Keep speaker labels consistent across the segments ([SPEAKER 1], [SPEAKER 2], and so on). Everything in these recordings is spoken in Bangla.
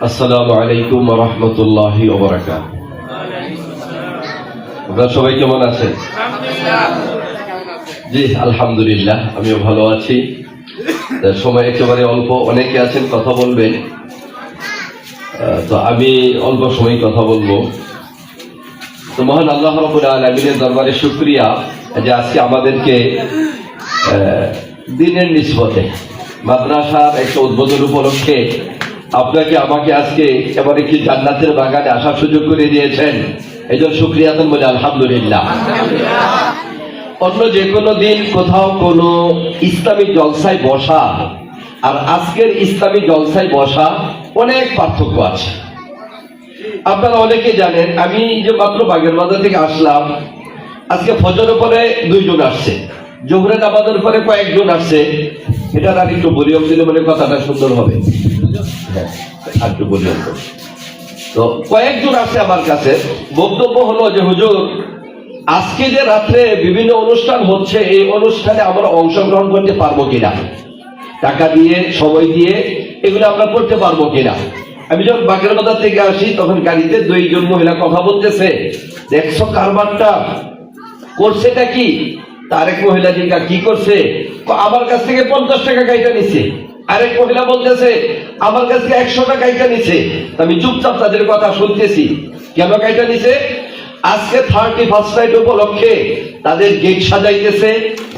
[SPEAKER 1] আসসালামু আলাইকুম ওয়া রাহমাতুল্লাহি ওয়া বারাকাতুহু। আপনারা সবাই কেমন আছেন? জি আলহামদুলিল্লাহ, আমিও ভালো আছি। সময় একেবারে অল্প, অনেকে আছেন কথা বলবেন, তো আমি অল্প সময় কথা বলবো। তো মহান আল্লাহ রাব্বুল আলামিনের দরবারে শুকরিয়া যে আজকে আমাদেরকে দিনের নিসবতে মাদ্রাসার একটা উদ্বোধন উপলক্ষে আপনাকে আমাকে আজকে এবারে কি জান্নাতের বাগানে আসার সুযোগ করে দিয়েছেন। এই জন্য শুকরিয়া আদান বলে আলহামদুলিল্লাহ। অন্য যে কোনো দিন কোথাও কোনো ইসলামিক জলসায় বসা আর আজকের ইসলামিক জলসায় বসা অনেক পার্থক্য আছে। আপনারা অনেকে জানেন, আমি যে মাত্র বাগের বাজার থেকে আসলাম, আজকে ফজরের পরে 2 জন আসছে, জোহরের নামাজের পরে কয়েকজন আসছে। এটা আর একটু বলিয়ম দিলে মানে কথাটা সুন্দর হবে। হ্যাঁ, আর একটু বলিয়ম। তো কয়েকজন আসছে আমার কাছে, বক্তব্য হলো যে হুজুর আজকে যে রাত্রে বিভিন্ন অনুষ্ঠান হচ্ছে, এই অনুষ্ঠানে আমরা অংশগ্রহণ করতে পারবো কিনা, টাকা দিয়ে সময় দিয়ে এগুলো আমরা করতে পারবো কিনা। আমি যখন বাগের বাজার থেকে আসি তখন গাড়িতে 2 জন মহিলা কথা বলতেছে, দেখছো কারবারটা করছেটা কি। আরেক মহিলা জিজ্ঞা কি করছে, আমার কাছ থেকে 50 টাকা গাইটা নিছে। আরেক মহিলা বলতেছে আমার কাছ থেকে 100 টাকা গাইটা নিছে। আমি চুপচাপ তাদের কথা শুনতেছি। কেন গাইটা নিছে? আজকে 31st নাইট উপলক্ষে তাদের গেট সাজাইতেছে,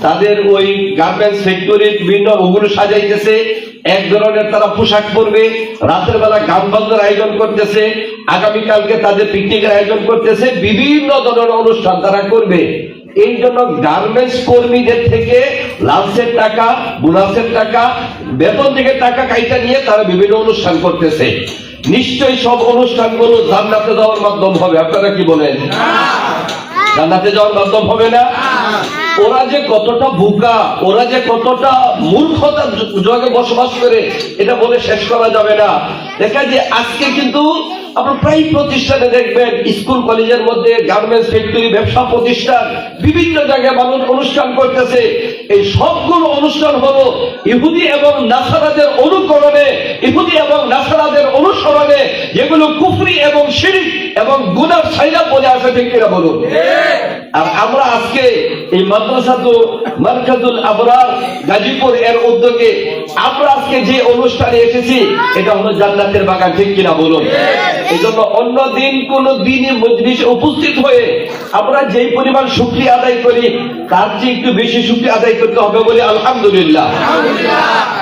[SPEAKER 1] তাদের ওই গার্মেন্টস ফ্যাক্টরির বিভিন্ন ওগুলো সাজাইতেছে, এক ধরনের তারা পোশাক পরবে, রাতের বেলা গান বাজনার আয়োজন করতেছে, আগামীকালকে তাদের পিকনিকের আয়োজন করতেছে, বিভিন্ন ধরনের অনুষ্ঠান তারা করবে। এই জন্য গার্মেন্টস কর্মীদের থেকে লাঞ্চের টাকা, বোনাসের টাকা, বেতন থেকে টাকা কাইটা নিয়ে তারা বিভিন্ন অনুষ্ঠান করতেছে। নিশ্চয়ই সব অনুষ্ঠানগুলো জান্নাতে যাওয়ার মাধ্যম হবে। আপনারা কি বলেন? জান্নাতে যাওয়ার মাধ্যম হবে না? ওরা যে কতটা বোকা, ওরা যে কতটা মূর্খতার জগে বসবাস করে, এটা বলে শেষ করা যাবে না। দেখা যায় আজকে কিন্তু আপনার প্রায় প্রতিষ্ঠানে দেখবেন, স্কুল কলেজের মধ্যে, গার্মেন্টস ফ্যাক্টরি, ব্যবসা প্রতিষ্ঠান, বিভিন্ন জায়গায় মানুষ অনুষ্ঠান করতেছে। এই সবগুলো অনুষ্ঠান হলো ইহুদি এবং নাসারাদের অনুকরণে, ইহুদি এবং নাসারাদের অনুসরণে, যেগুলো কুফরি এবং শিরক এবং গুনার ছাইরা বলে আসে। ঠিক কিনা বলুন? আর আমরা আজকে এই মারকাজুল আবরার গাজীপুর এর উদ্যোগে আমরা আজকে যে অনুষ্ঠানে এসেছি, এটা হলো জান্নাতের বাগান। ঠিক কিনা বলুন? এই জন্য অন্য দিন কোন দিনই মজলিসে উপস্থিত হয়ে আমরা যেই পরিমাণ শুকরিয়া আদায় করি, তার চেয়ে একটু বেশি শুকরিয়া আদায় করতে হবে বলে আলহামদুলিল্লাহ।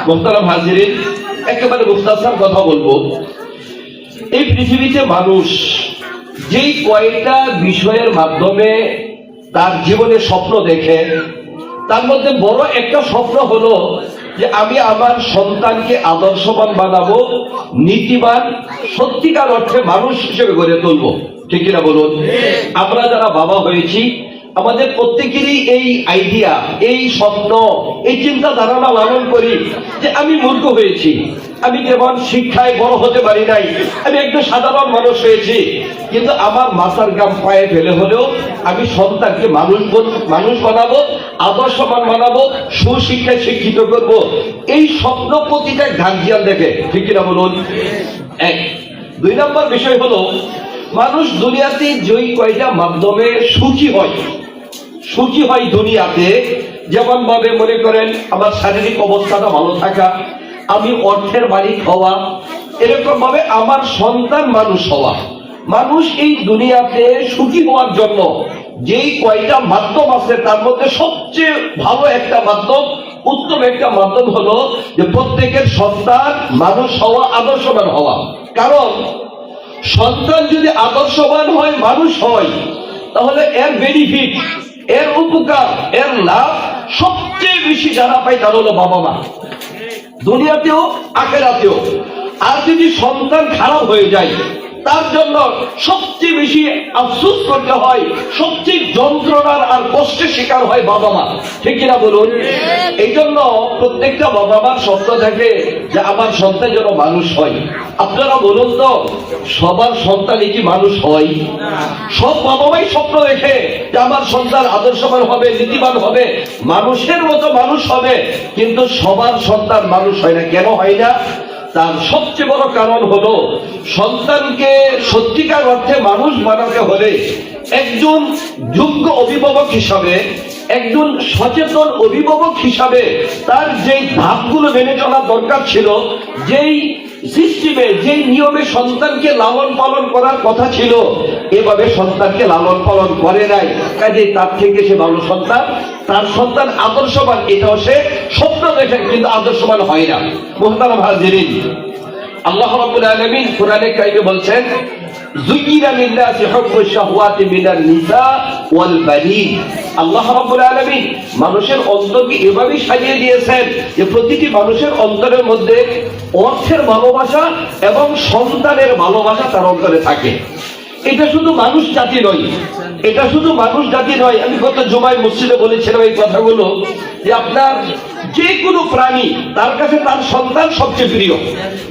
[SPEAKER 1] মুহতারাম হাজিরিন, একেবারে মুখতাসার কথা বলবো। এই পৃথিবীতে মানুষ যেই কয়েকটা বিষয়ের মাধ্যমে তার জীবনে স্বপ্ন দেখে, তার মধ্যে বড় একটা স্বপ্ন হলো যে আমি আমার সন্তানকে আদর্শবান বানাবো, নীতিবান, সত্যিকার অর্থে মানুষ হিসেবে গড়ে তুলবো। ঠিক কিনা বলুন? আমরা যারা বাবা হয়েছি, আমাদের প্রত্যেকেরই এই আইডিয়া, এই স্বপ্ন, এই চিন্তা ধারণা লালন করি যে আমি মূর্খ হয়েছি, আমি যেমন শিক্ষায় বড় হতে পারি নাই, আমি একটু সাধারণ মানুষ হয়েছি, কিন্তু আমার মাথার গাম পায়ে ফেলে হলেও আমি সন্তানকে মানুষ বানাবো, আদর্শবান বানাবো, সুশিক্ষায় শিক্ষিত করব। এই স্বপ্ন প্রতিটা গার্জিয়ান দেখে। ঠিক কিনা বলুন? 1 2 নম্বর বিষয় হলো, মানুষ দুনিয়াতে যেই কয়টা মাধ্যমে সুখী হয় দুনিয়াতে, যেমন ভাবে মনে করেন আমার শারীরিক অবস্থাটা ভালো থাকা, আমি অর্থের মালিক হওয়া, এরকম ভাবে আমার সন্তান মানুষ হওয়া। মানুষ এই দুনিয়াতে সুখী হওয়ার জন্য যেই কয়টা মাধ্যম আছে, তার মধ্যে সবচেয়ে ভালো একটা মাধ্যম, উত্তম একটা মাধ্যম হলো যে প্রত্যেকের সন্তান মানুষ হওয়া, আদর্শবান হওয়া। কারণ সন্তান যদি আদর্শবান হয়, মানুষ হয়, তাহলে এর বেনিফিট, এর উপকার, এর লাভ সবচেয়ে বেশি যারা পায় তারা হলো বাবা মা, দুনিয়াতেও আখিরাতেও। আর যদি সন্তান খারাপ হয়ে যায়, তার জন্য সবচেয়ে বেশি আফসোস করতে হয়, সবচেয়ে যন্ত্রণার আর কষ্টের শিকার হয় বাবা মা। ঠিক কিনা বলুন? এই জন্য প্রত্যেকটা বাবা মার স্বপ্ন থাকে যে আমার সন্তান যেন মানুষ হয়। আপনারা বলুন তো, সবার সন্তানই কি মানুষ হয়? সব বাবা মাই স্বপ্ন দেখে যে আমার সন্তান আদর্শবান হবে, নীতিবান হবে, মানুষের মতো মানুষ হবে, কিন্তু সবার সন্তান মানুষ হয় না। কেন হয় না? তার সবচেয়ে বড় কারণ হলো সন্তানকে সত্যিকার অর্থে মানুষ বানাতে হলে একজন যোগ্য অভিভাবক হিসাবে, একজন সচেতন অভিভাবক হিসাবে তার যেই ধাপগুলো মেনে চলা দরকার ছিল, যেই সিস্টেমে, যেই নিয়মে সন্তানকে লালন পালন করার কথা ছিল, এভাবে সন্তানকে লালন পালন করে নাই। কাজে তার থেকে সে ভালো সন্তান, তার সন্তান আদর্শবান, এটাও সে স্বপ্ন দেখে কিন্তু আদর্শবান হয় না। মুহতারাম হাজিরিন, আল্লাহ রাব্বুল আলামিন কোরআনে কারিমে বলছেন, যুয়িনা লিন-নাসি হুব্বুশ শাহওয়াতি মিনান নিসা ওয়াল বানিন। আল্লাহ রাব্বুল আলামিন মানুষের অন্তরকে এভাবেই সাজিয়ে দিয়েছেন যে প্রতিটি মানুষের অন্তরের মধ্যে অর্থের ভালোবাসা এবং সন্তানের ভালোবাসা তার অন্তরে থাকে। এটা শুধু মানুষ জাতি নয়, এটা শুধু মানুষ জাতি নয়। আমি গত জুমায় মসজিদে বলেছিলাম এই কথাগুলো, যে আপনার যে কোনো প্রাণী, তার কাছে তার সন্তান সবচেয়ে প্রিয়।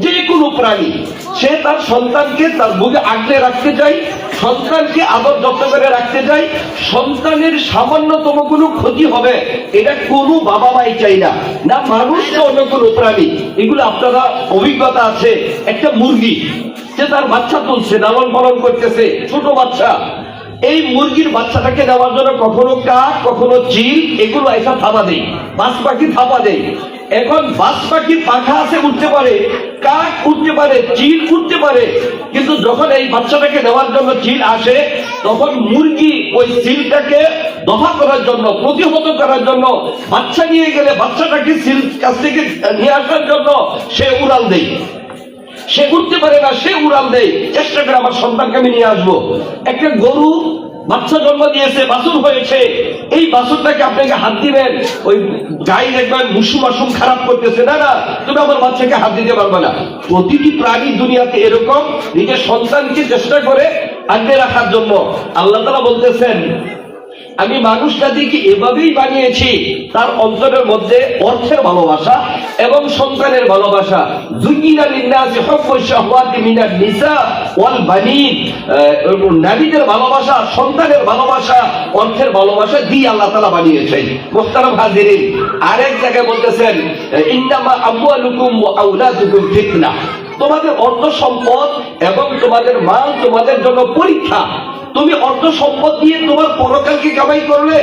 [SPEAKER 1] যে কোনো প্রাণী সে তার সন্তানকে তার বুকে আগলে রাখতে চায়, সন্তানকে আদর যত্ন করে রাখতে চায়। সন্তানের সামান্যতম কোনো ক্ষতি হবে এটা কোনো বাবা মাই চাই না, না মানুষ না অন্য কোনো প্রাণী। এগুলো আপনারা অভিজ্ঞতা আছে। একটা মুরগি যে তার বাচ্চা তুলছে, লালন পালন করতেছে, ছোট বাচ্চা, এই মুরগির বাচ্চাটাকে দেওয়ার জন্য কখনো কাক, কখনো চিল, এগুলো এসব থাপা দেয়, বাজ পাখি থাপা দেয়। এখন বাজ পাখির পাখা আছে, উঠতে পারে, কাক উঠতে পারে, চিল উঠতে পারে, কিন্তু যখন এই বাচ্চাটাকে দেওয়ার জন্য চিল আসে, তখন মুরগি ওই চিলটাকে দফা করার জন্য, প্রতিহত করার জন্য, বাচ্চা নিয়ে গেলে বাচ্চাটাকে চিল কাছ থেকে নিয়ে আসার জন্য সে উড়াল দেয়। সে উঠতে পারে না, সে উড়াল দেয়, চেষ্টা করে আমার সন্তানকে আমি নিয়ে আসবো। একটা গরু বাচ্চা জন্ম দিয়েছে, বাছুর হয়েছে, এই বাছুরটাকে আপনাকে হাত দিবেন, ওই গাই দেখবেন মুসুম খারাপ করতেছে, না না তুমি আমার বাচ্চাকে হাত দিতে পারবে না। প্রতিটি প্রাণী দুনিয়াতে এরকম নিজের সন্তানকে চেষ্টা করে আগলে রাখার জন্য। আল্লাহ তাআলা বলতেছেন, আমি মানুষ জাতিকে এভাবেই বানিয়েছি, তার অন্তরের মধ্যে অর্থের ভালোবাসা এবং সন্তানের ভালোবাসা। যুয়িনা লিন-নাসি হুব্বুশ শাহওয়াতি মিনান নিসা ওয়াল বানিন, নারীদের ভালোবাসা, সন্তানের ভালোবাসা, অর্থের ভালোবাসা দিয়ে আল্লাহ তাআলা বানিয়েছেন। মুহতারাম হাজিরিন, আরেক জায়গায় বলতেছেন, ইন্নামা আমওয়ালুকুম ওয়া আওলাদুকুম ফিতনা। তোমাদের অর্থ সম্পদ এবং তোমাদের মাল তোমাদের জন্য পরীক্ষা। তুমি অর্থ সম্পদ দিয়ে তোমার পরকালকে কামাই করলে,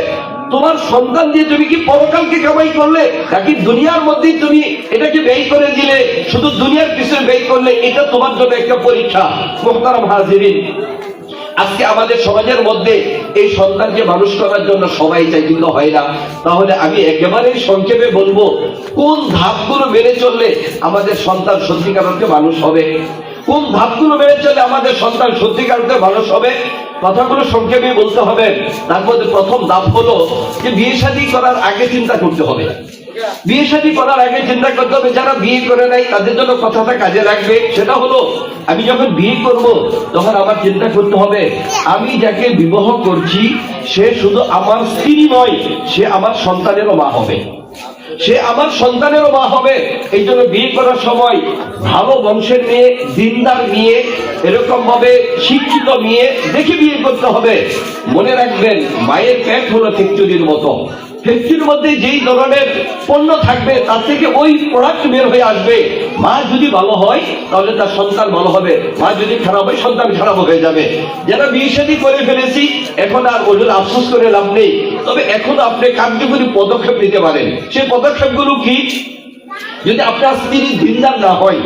[SPEAKER 1] তোমার সন্তান দিয়ে তুমি কি পরকালকে কামাই করলে, নাকি দুনিয়ার মধ্যেই তুমি এটাকে ব্যয় করে দিলে, শুধু দুনিয়ার পিছনে ব্যয় করলে? এটা তোমার জন্য একটা পরীক্ষা। মুহতারাম হাজিরিন, আজকে আমাদের সমাজের মধ্যে এই সন্তানকে মানুষ করার জন্য সবাই চাই, কিন্তু হয় না। তাহলে আমি একেবারে সংক্ষেপে বলবো, কোন ধাপগুলো মেনে চললে আমাদের সন্তান সত্যিকার অর্থে মানুষ হবে, কোন ধাপগুলো মেনে চললে আমাদের সন্তান সত্যিকার অর্থে মানুষ হবে, কথাগুলো সংক্ষেপে বলতে হবে। তার মধ্যে প্রথম ধাপ হলো যে বিয়ে শাদী করার আগে চিন্তা করতে হবে। বিয়ে শাদী করার আগে চিন্তা করতে হবে, যারা বিয়ে করে নাই তাদের জন্য কথাটা কাজে লাগবে। সেটা হলো, আমি যখন বিয়ে করব তখন আমার চিন্তা করতে হবে, আমি যাকে বিবাহ করছি সে শুধু আমার স্ত্রী নয়, সে আমার সন্তানেরও মা হবে, সে আমার সন্তানেরও মা হবে। এই জন্য বিয়ে করার সময় ভালো বংশের মেয়ে, দিনদার মেয়ে, এরকম ভাবে শিক্ষিত মেয়ে দেখে বিয়ে করতে হবে। মনে রাখবেন, মায়ের পেট হলো ফ্যাক্টরির মতো, ফ্যাক্টরির মধ্যে যেই ধরনের পণ্য থাকবে তার থেকে ওই প্রোডাক্ট বের হয়ে আসবে। মা যদি ভালো হয় তাহলে তার সন্তান ভালো হবে, মা যদি খারাপ হয় সন্তান খারাপ হয়ে যাবে। যারা বিয়ে শাদী করে ফেলেছি এখন আর ওদের আফসোস করে লাভ নেই, তবে এখন আপনি কার্যকরী পদক্ষেপ নিতে পারেন। সেই পদক্ষেপগুলো কি? যদি আপনার স্ত্রী দিনদার না হয়,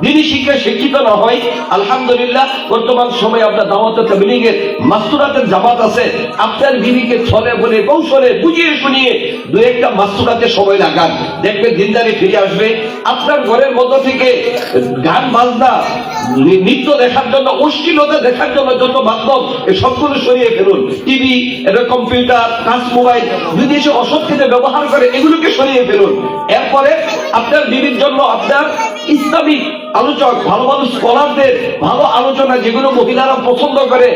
[SPEAKER 1] দিনী শিক্ষায় শিক্ষিত না হয়, আলহামদুলিল্লাহ বর্তমান সময়ে আপনার দাওয়াতে তাবলীগের মাস্তুরাতের জামাত আছে, আপনার বিবিকে ছলে বলে কৌশলে বুঝিয়ে শুনিয়ে দু একটা মাস্তুরাতে সময় লাগান, দেখবেন দিনদারি ফিরে আসবে। আপনার ঘরের মধ্য থেকে গান বাজনা, নৃত্য দেখার জন্য, অশ্লীলতা দেখার জন্য যত মাধ্যম, এই সবগুলো সরিয়ে ফেলুন। টিভি, কম্পিউটার, টাচ মোবাইল যদি এসে অসৎ ব্যবহার করে, এগুলোকে সরিয়ে ফেলুন। এরপরে আপনার বিবির জন্য আপনার ইসলামিক আলোচক, ভালো ভালো স্কলারদের ভালো আলোচনা, যেগুলো মহিলারা পছন্দ করে,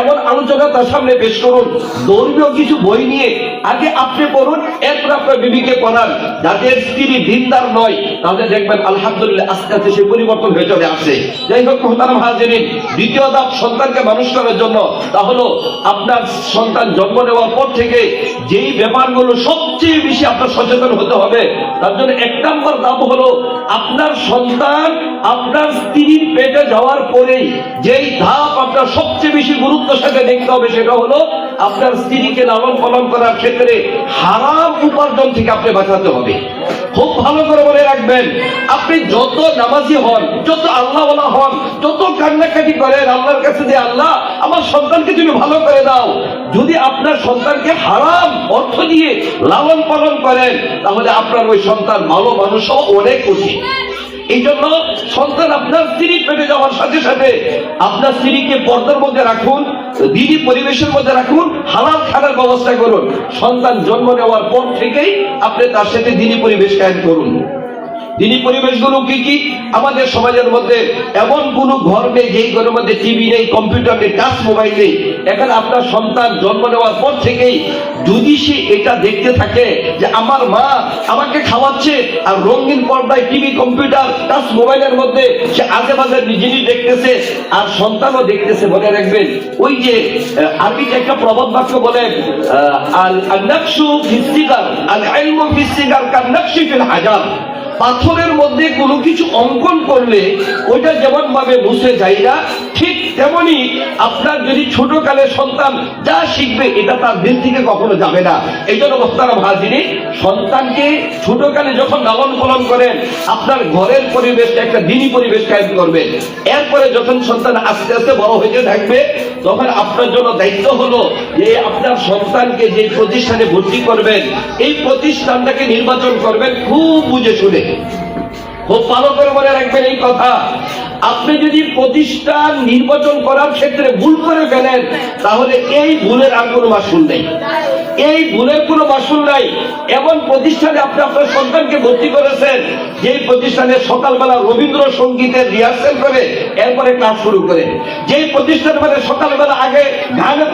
[SPEAKER 1] এমন আলোচনা তার সামনে পেশ করুন। ধর্মীয় কিছু বই নিয়ে আগে আপনি পড়ুন, এরপর আপনার বিবিকে পড়ান। যাদের স্ত্রী দিনদার নয় তাদের দেখবেন আলহামদুলিল্লাহ আস্তে আস্তে সে পরিবর্তন হয়ে চলে আসে। যাই হোক মুহতারাম হাজিরিন, দ্বিতীয় ধাপ সন্তানকে মানুষ করার জন্য, তা হলো আপনার সন্তান জন্ম নেওয়ার পর থেকে যেই ব্যাপারগুলো সবচেয়ে বেশি আপনার সচেতন হতে হবে, তার জন্য এক নম্বর ধাপ হলো আপনার সন্তান আপনার স্ত্রীর পেটে যাওয়ার পরেই যেই ধাপ আপনার সবচেয়ে বেশি গুরুত্বের সাথে দেখতে হবে সেটা হলো আপনার স্ত্রীকে লালন পালন করার ক্ষেত্রে হারাম উপার্জন থেকে আপনি বাঁচাতে হবে। খুব ভালো করে মনে রাখবেন, আপনি যত নামাজি হন, যত আল্লাহওয়ালা হন, যত কান্নাকাটি করেন আল্লাহর কাছে যে আল্লাহ আমার সন্তানকে তুমি ভালো করে দাও, যদি আপনার সন্তানকে হারাম অর্থ দিয়ে লালন পালন করেন তাহলে আপনার ওই সন্তান ভালো মানুষ হওয়া অনেক কঠিন। এই জন্য সন্তান আপনার স্ত্রী পেটে যাওয়ার সাথে সাথে আপনার স্ত্রীকে পর্দার মধ্যে রাখুন, দিনী পরিবেশের মধ্যে রাখুন, হালাল খানার ব্যবস্থা করুন। সন্তান জন্ম নেওয়ার পর থেকেই আপনি তার সাথে দিনী পরিবেশ কায়েম করুন। দিনী পরিবেশগুলো কি কি? আমাদের সমাজের মধ্যে এমন কোন ঘর নেই যেই ঘরের মধ্যে টিভি নেই, কম্পিউটার নেই, টাচ মোবাইল নেই। এখানে আপনার সন্তান জন্ম নেওয়ার পর থেকেই যদি সে এটা দেখতে থাকে যে আমার মা আমাকে খাওয়াচ্ছে আর রঙিন পর্দায় টিভি, কম্পিউটার, টাচ মোবাইলের মধ্যে সে আজে বাজে জিনিস দেখতেছে আর সন্তানও দেখতেছে, মনে রাখবেন ওই যে আরবিতে একটা প্রবাদ বাক্য বলেন, আল নাকশু ফিস সিগার আল ইলমু ফিস সিগার কান নাকশি ফিল হাজার। পাথরের মধ্যে কোনো কিছু অঙ্কন করলে ওইটা যেমন ভাবে মুছে যায় না, ঠিক তেমনি আপনার যদি ছোটকালে সন্তান যা শিখবে এটা তার দিল থেকে কখনো যাবে না। এই জন্য মোহতারাম হাজিরিন, সন্তানকে ছোটকালে যখন লালন পালন করেন আপনার ঘরের পরিবেশটা একটা দিনী পরিবেশ কায়েম করবেন। এরপরে যখন সন্তান আস্তে আস্তে বড় হয়ে থাকবে তখন আপনার জন্য দায়িত্ব হলো যে আপনার সন্তানকে যে প্রতিষ্ঠানে ভর্তি করবেন এই প্রতিষ্ঠানটাকে নির্বাচন করবেন খুব বুঝে শুনে। খুব ভালো করে মনে রাখবেন এই কথা। আপনি যদি প্রতিষ্ঠান নির্বাচন করার ক্ষেত্রে ভুল করে ফেলেন তাহলে এই ভুলের আর কোনো মাসুল নেই, এই ভুলের কোনো মাসুল নাই। এমন প্রতিষ্ঠানে আপনি আপনার সন্তানকে ভর্তি করেছেন যেই প্রতিষ্ঠানে সকালবেলা রবীন্দ্রসঙ্গীতের রিহার্সেল করে এরপরে ক্লাস শুরু করে, যেই প্রতিষ্ঠান মানে সকালবেলা আগে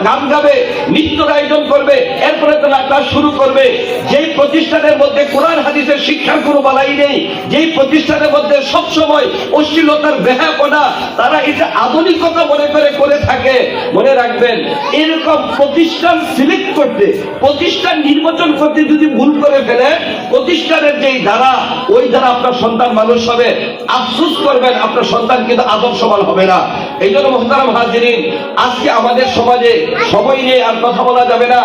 [SPEAKER 1] গান গাবে, নৃত্যর আয়োজন করবে, এরপরে তারা ক্লাস শুরু করবে, যেই প্রতিষ্ঠানের মধ্যে কোরআন হাদিসের শিক্ষার কোনো বালাই নেই, যেই প্রতিষ্ঠানের মধ্যে সবসময় অশ্লীলতার বেহায়াপনা, তারা এটা আধুনিকতা মনে করে থাকে। মনে রাখবেন এরকম প্রতিষ্ঠান সিলেক্ট করতে, প্রতিষ্ঠান নির্বাচন করতে যদি ভুল করে ফেলে প্রতিষ্ঠানের যেই দ্বারা ওই দ্বারা আপনার সন্তান মানুষ হবে, আফসোস করবেন আপনার সন্তান কিন্তু আদব সমান হবে না। এই জন্য মুহতারাম হাজিরিন, আজকে আমাদের সমাজে সময় নিয়ে আর কথা বলা যাবে না।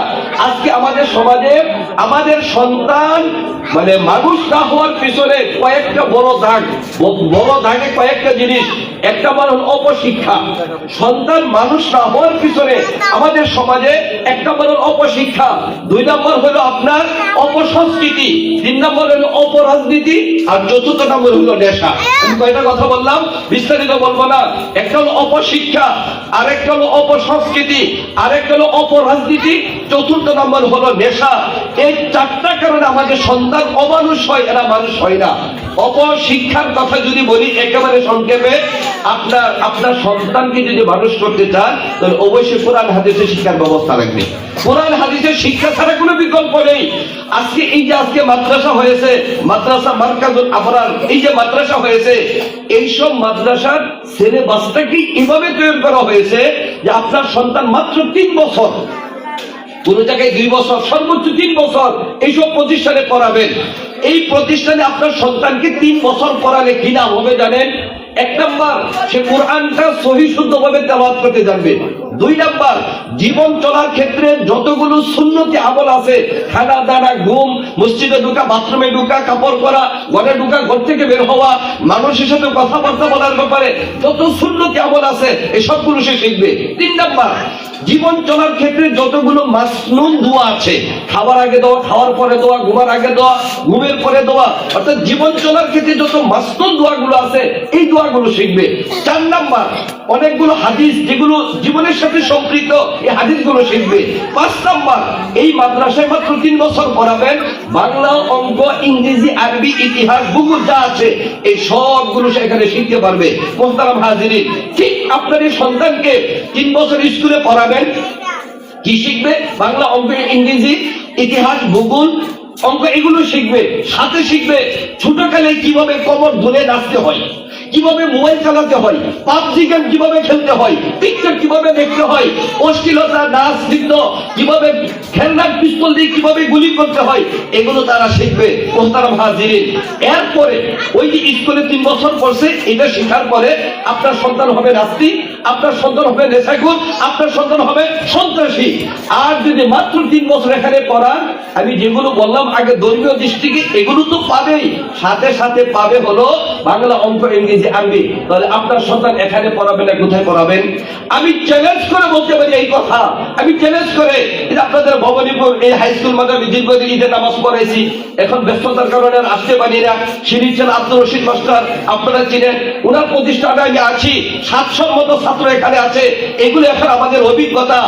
[SPEAKER 1] আজকে আমাদের সমাজে আমাদের সন্তান মানে মানুষ না হওয়ার পিছনে কয়েকটা বড় দাগে কয়েকটা জিনিস। একটা বার হল অপশিক্ষা। সন্তান মানুষ না হওয়ার পিছনে আমাদের সমাজে একটা বার হল অপশিক্ষা, 2 নম্বর হলো আপনার অপসংস্কৃতি, 3 নম্বর হলো অপরাজনীতি, আর 4র্থ নম্বর হলো নেশা। আমি কয়টা কথা বললাম, বিস্তারিত বলবো না। একটা হলো অপশিক্ষা, আরেকটা হলো অপসংস্কৃতি, আরেকটা হলো অপরাজনীতি, 4র্থ নম্বর হলো নেশা। এই 4টা কারণে আমাদের সন্তান অমানুষ হয়, এরা মানুষ হয় না। অপশিক্ষার কথা যদি বলি একেবারে সংক্ষেপে, আপনার সন্তানকে যদি মানুষ করতে চান তাহলে অবশ্যই কোরআন হাদিসের শিক্ষার ব্যবস্থা রাখবে। কোরআন হাদিসের শিক্ষা ছাড়া কোনো বিকল্প নেই। আজকে এই যে আজকে মাদ্রাসা হয়েছে, মাদ্রাসা মারকাজুল আবরার, এই যে মাদ্রাসা হয়েছে, এইসব মাদ্রাসার সিলেবাসটাকে এভাবে তৈরি করা হয়েছে যে আপনার সন্তান মাত্র 3 বছর, কোন জায়গায় 2 বছর, সর্বোচ্চ 3 বছর এইসব প্রতিষ্ঠানে পড়াবেন। এই প্রতিষ্ঠানে আপনার সন্তানকে 3 বছর পড়ালে কি নাম হবে জানেন? 1 নম্বর, সে কোরআনটা সহি শুদ্ধভাবে তেলাওয়াত করতে জানবে। 2 নম্বর, জীবন চলার ক্ষেত্রে যতগুলো সুন্নতি আমল আছে, খানা দানা, ঘুম, মসজিদে ঢোকা, বাথরুমে ঢোকা, কাপড় পরা, ঘরে ঢোকা, ঘর থেকে বের হওয়া, মানুষের সাথে কথাবার্তা বলার ব্যাপারে যত সুন্নতি আমল আছে এই সবগুলো সে শিখবে। 3 নম্বর, জীবন চলার ক্ষেত্রে যতগুলো মাসনুন দোয়া আছে, খাবার আগে দোয়া, খাওয়ার পরে দোয়া, ঘুমার আগে দোয়া, ঘুমের পরে দোয়া, অর্থাৎ জীবন চলার ক্ষেত্রে যত মাসনুন দোয়াগুলো আছে এই দোয়াগুলো শিখবে। 4 নম্বর, অনেকগুলো হাদিস যেগুলো জীবনের সাথে সম্পৃক্ত এই হাদিসগুলো শিখবে। 5 নম্বর, এই মাদ্রাসায় মাত্র 3 বছর পড়াবেন, বাংলা, অঙ্ক, ইংরেজি, আরবি, ইতিহাস, ভূগোল যা আছে এই সবগুলো সেখানে শিখতে পারবে। মুহতারাম হাজিরিন, ঠিক আপনার এই সন্তানকে 3 বছর স্কুলে পড়াবেন, কি শিখবে? বাংলা, অঙ্ক, ইংরেজি, ইতিহাস, ভূগোল, অঙ্ক এগুলো শিখবে। সাথে শিখবে ছোটকালে কিভাবে কমর ধরে নাচতে হয়, কিভাবে মোবাইল চালাতে হয়, পাবজি গেম কিভাবে খেলতে হয়, পিকচার কিভাবে দেখতে হয়, অশ্লীলতা, নাচ, নৃত্য কিভাবে, খেলনার পিস্তল দিয়ে কিভাবে গুলি করতে হয়, এগুলো তারা শিখবে। মোহতারাম হাজিরিন, এরপরে ওই যে স্কুলে 3 বছর পড়ছে, এটা শেখার পরে আপনার সন্তান হবে নাস্তিক, আপনার সন্তান হবে নেশাখোর, আপনার সন্তান হবে সন্ত্রাসী। আর যদি মাত্র 3 বছর এখানে পড়ান, আমি যেগুলো বললাম আগে ধর্মীয় দৃষ্টিকে, এগুলো তো পাবেই, সাথে সাথে পাবে হলো বাংলা, অঙ্ক, ইংরেজি, আরবি। তাহলে আপনার সন্তান এখানে পড়াবে না কোথায় পড়াবেন? আমি চ্যালেঞ্জ করে বলতে পারি এই কথা, আমি চ্যালেঞ্জ করে, এটা আপনাদের ভবানীপুর এই হাই স্কুল মাদ্রাসা দীর্ঘদিন ঈদের নামাজ পড়াইছি, এখন ব্যস্ততার কারণে আর আসতে পারি না। সিরিজের আব্দুর রশিদ মাস্টার আপনারা চিনেন, ওনার প্রতিষ্ঠানে আমি আছি, 700 মতো ছাত্র এখানে আছে। এগুলো এখন আমাদের অভিজ্ঞতা।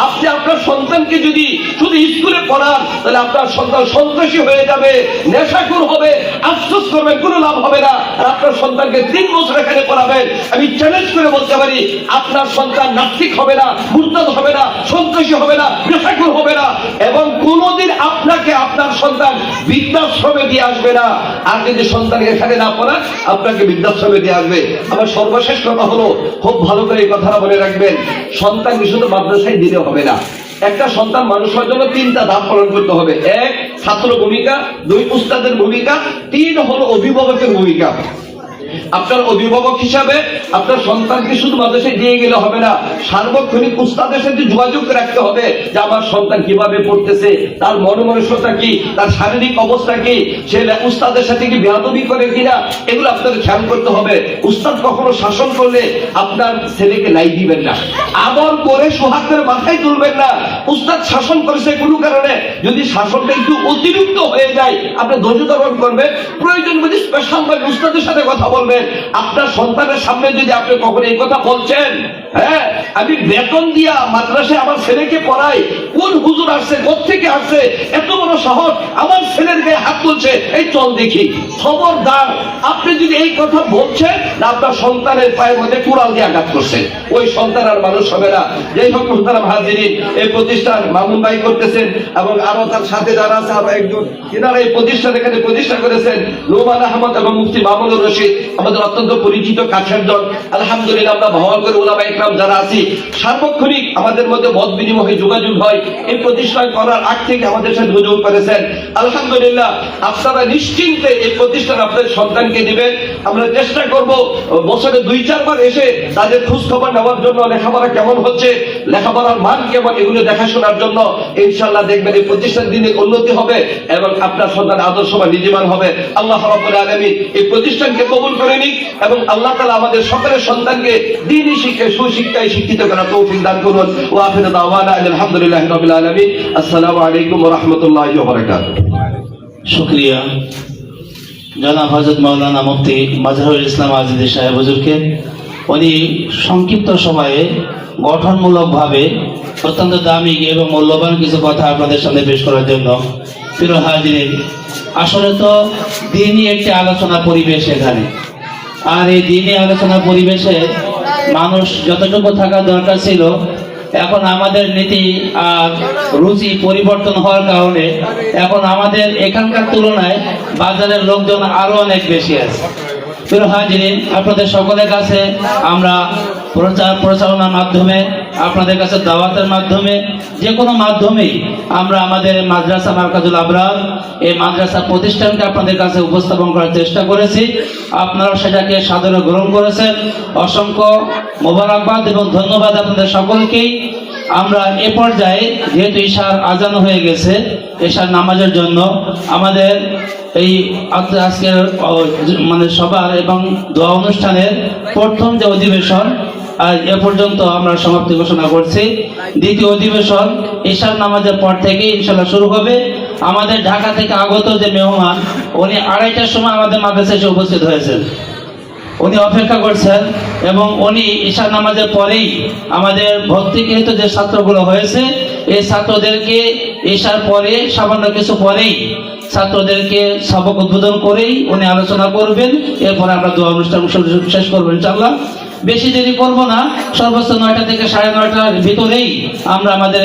[SPEAKER 1] আপনি আপনার সন্তানকে যদি শুধু স্কুলে পড়ান, তাহলে আপনার সন্তান সন্ত্রাসী হয়ে যাবে, নেশাখোর হবে, আফসোস করবেন, কোনো লাভ হবে না। আর আপনার সন্তানকে 3 বছর এখানে পড়াবেন, আমি চ্যালেঞ্জ করে বলতে পারি আপনার সন্তান নাস্তিক হবে না, মুরতাদ হবে না, সন্ত্রাসী হবে না, নেশাখোর হবে না, এবং কোনোদিন আপনাকে আপনার সন্তান বৃদ্ধাশ্রমে দিয়ে আসবে না। আর যদি সন্তান এখানে না পড়ান, আপনাকে বৃদ্ধাশ্রমে দিয়ে আসবে। আমার সর্বশেষ কথা হলো, খুব ভালো করে এই কথাটা মনে রাখবেন, সন্তানকে শুধু মাদ্রাসায় দিলে হবে না। একটা সন্তান মানুষ হওয়ার জন্য 3টা ধাপ পালন করতে হবে। 1 ছাত্র ভূমিকা, 2 উস্তাদের ভূমিকা, 3 হলো অভিভাবকের ভূমিকা। আপনার অভিভাবক হিসাবে আপনার সন্তানকে শুধু মাদ্রাসায় দিয়ে গেলে হবে না, সার্বক্ষণিক উস্তাদের সাথে যোগাযোগ রাখতে হবে যে আমার সন্তান কিভাবে পড়তেছে, তার মনোমানসিকতা কি, তার শারীরিক অবস্থা কি, সে উস্তাদের সাথে কি বেয়াদবি করে কিনা, এগুলো আপনাদের খেয়াল করতে হবে। উস্তাদ কখনো শাসন করলে আপনার ছেলেকে লাই দিবেন না, আদর করে সোহাগের মাথায় তুলবেন না। উস্তাদ শাসন করেছে কোনো কারণে, যদি শাসনটা একটু অতিরিক্ত হয়ে যায়, আপনি ধৈর্য ধারণ করবেন, প্রয়োজন বুঝে স্পেশাল ভাবে উস্তাদের সাথে কথা বলবেন। আপনার সন্তানের সামনে যদি আপনি কখনো এই কথা বলছেন, হ্যাঁ আমি বেতন দিয়া মাদ্রাসায় আমার ছেলেকে পড়াই, কোন হুজুর আসছে, কোত্থেকে আসছে, এত বড় সাহস আমার ছেলের গায়ে হাত তুলছে, এই চল দেখি, খবরদার। আপনি যদি এই কথা বলছেন, না আপনার সন্তানের পায়ের মধ্যে কুড়াল দিয়ে আঘাত করছেন, ওই সন্তান আর মানুষ হবে না। যাই হোক মুহতারাম হাজিরিন, এই প্রতিষ্ঠান মামুন ভাই করতেছেন এবং আরো তার সাথে যারা আছে আরো একজন, এনারা এই প্রতিষ্ঠান এখানে প্রতিষ্ঠা করেছেন, নোমান আহমদ এবং মুফতি মামুনুর রশিদ, আমাদের অত্যন্ত পরিচিত কাছের জন। আলহামদুলিল্লাহ, আমরা ভগবান করে ওলামা ইকরাম যারা আছি, সার্বক্ষণিক আমাদের মধ্যে মত বিনিময় যোগাযোগ হয়। এই প্রতিষ্ঠান করার আগ থেকে আমাদের সাথে যোগাযোগ করেছেন। আলহামদুলিল্লাহ, আপনারা নিশ্চিন্তে এই প্রতিষ্ঠান আপনাদের সন্তানকে দিবেন। আমরা চেষ্টা করব বছরে 2-4 বার এসে তাদের খোঁজ খবর নেওয়ার জন্য, লেখাপড়া কেমন হচ্ছে, লেখাপড়ার মান কেমন, এগুলো দেখাশোনার জন্য। ইনশাআল্লাহ দেখবেন এই প্রতিষ্ঠান দিনের উন্নতি হবে এবং আপনার সন্তান আদর্শবান নীতিবান হবে। আল্লাহ রাব্বুল আলামিন এই প্রতিষ্ঠানকে কবুল করে নিক এবং আল্লাহ তাআলা আমাদের সকলের সন্তানকে দ্বীনি শিক্ষায়, সুশিক্ষায় শিক্ষিত করার তৌফিক দান করুন। ওয়া আখিরু দাওয়ানা আলহামদুলিল্লাহি রাব্বিল আলামিন। আসসালামু আলাইকুম ওয়া রাহমাতুল্লাহি ওয়া বারাকাতুহু।
[SPEAKER 2] শুকরিয়া জনাব হযরত মাওলানা মুফতি মাজহারুল ইসলাম আজিজি সাহেব হুজুরকে, উনি সংক্ষিপ্ত সময়ে গঠনমূলকভাবে অত্যন্ত দামি এবং মূল্যবান কিছু কথা আপনাদের সামনে পেশ করার জন্য। প্রিয় হাজিরিন, আসলে তো দ্বীনি একটি আলোচনা পরিবেশ এখানে, আর এই দ্বীনি আলোচনা পরিবেশে মানুষ যতটুকু থাকা দরকার ছিল, এখন আমাদের নীতি আর রুচি পরিবর্তন হওয়ার কারণে এখন আমাদের এখানকার তুলনায় বাজারের লোকজন আরো অনেক বেশি আছে। প্রিয় হাজিরিন, আপনাদের সকলের কাছে আমরা প্রচারণার মাধ্যমে, আপনাদের কাছে দাওয়াতের মাধ্যমে, যে কোনো মাধ্যমেই আমরা আমাদের মাদ্রাসা মারকাজুল আবরার, এই মাদ্রাসা প্রতিষ্ঠানকে আপনাদের কাছে উপস্থাপন করার চেষ্টা করেছি। আপনারা সেটাকে সাদরে গ্রহণ করেছেন। অসংখ্য মোবারকবাদ এবং ধন্যবাদ আপনাদের সকলকেই। আমরা এ পর্যায়ে যেহেতু ঈশার আজান হয়ে গেছে, ঈশার নামাজের জন্য আমাদের এই আজকের মানে সবার এবং দোয়া অনুষ্ঠানের প্রথম যে অধিবেশন আর এ পর্যন্ত আমরা সমাপ্তি ঘোষণা করছি। দ্বিতীয় অধিবেশন ঈশার নামাজের পর থেকে ইনশাআল্লাহ শুরু হবে। আমাদের ঢাকা থেকে আগত যে মেহমান, উনি 2:30টার সময় আমাদের মাদ্রাসায় এসে উপস্থিত হয়েছেন, উনি অপেক্ষা করছেন এবং উনি ঈশার নামাজের পরেই আমাদের ভর্তিকৃত যে ছাত্রগুলো হয়েছে, এই ছাত্রদেরকে ঈশার পরে সামান্য কিছু পরেই ছাত্রদেরকে সবক উদ্বোধন করেই উনি আলোচনা করবেন। এরপরে আমরা দোয়া অনুষ্ঠান শেষ করবো ইনশাআল্লাহ। বেশি দেরি করবো না, সর্বোচ্চ 9টা থেকে 9:30টার ভিতরেই আমরা আমাদের